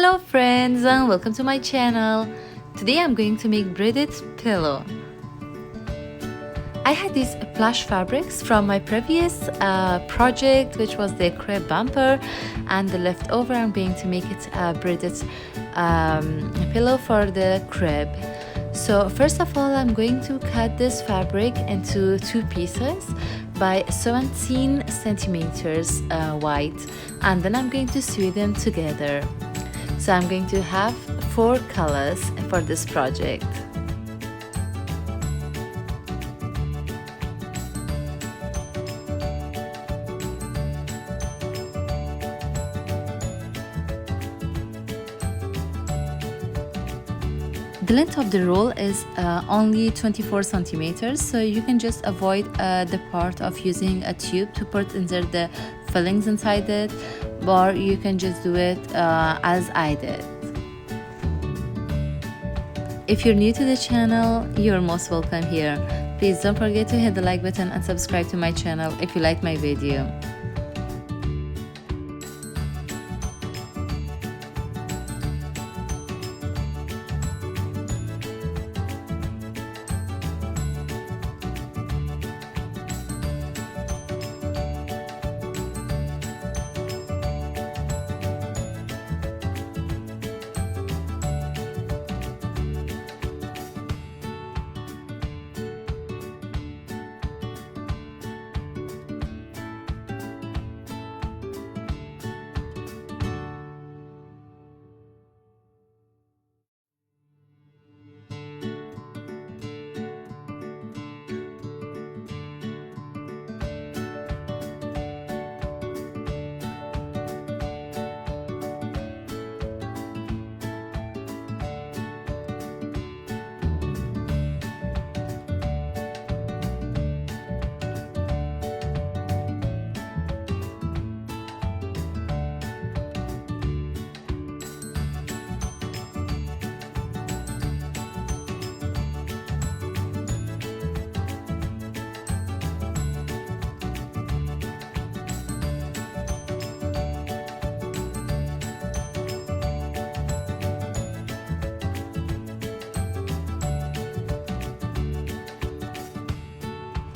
Hello friends and welcome to my channel. Today I'm going to make braided pillow. I had these plush fabrics from my previous project, which was the crib bumper, and the leftover I'm going to make it a braided pillow for the crib. So first of all, I'm going to cut this fabric into two pieces by 17 centimeters wide, and then I'm going to sew them together. So I'm going to have 4 colors for this project. The length of the roll is only 24 centimeters, so you can just avoid the part of using a tube to put in there the fillings inside it, or you can just do it as I did. If you're new to the channel, you're most welcome here. Please don't forget to hit the like button and subscribe to my channel if you like my video.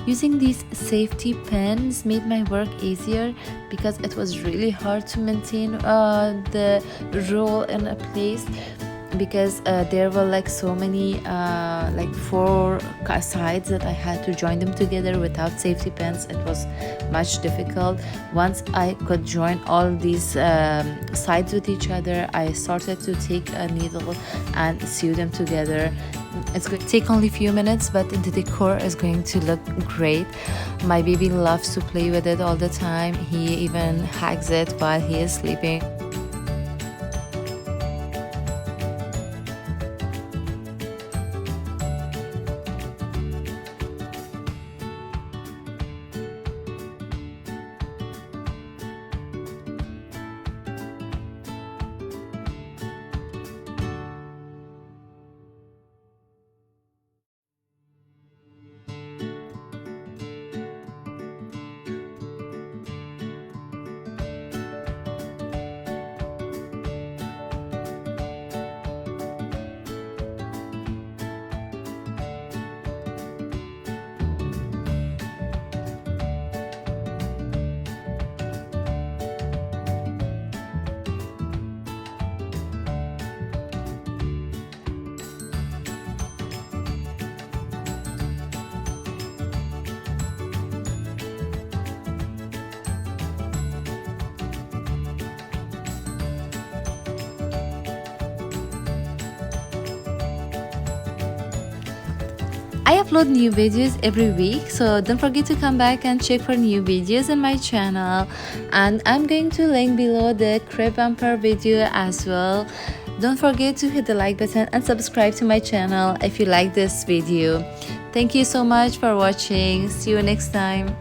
Using these safety pins made my work easier because it was really hard to maintain the roll in a place, because there were like so many like 4 sides that I had to join them together without safety pins. It was much difficult. Once I could join all these sides with each other, I started to take a needle and sew them together. It's going to take only a few minutes, but the decor is going to look great. My baby loves to play with it all the time. He even hugs it while he is sleeping. I upload new videos every week, so don't forget to come back and check for new videos on my channel. And I'm going to link below the crib bumper video as well. Don't forget to hit the like button and subscribe to my channel if you like this video. Thank you so much for watching. See you next time.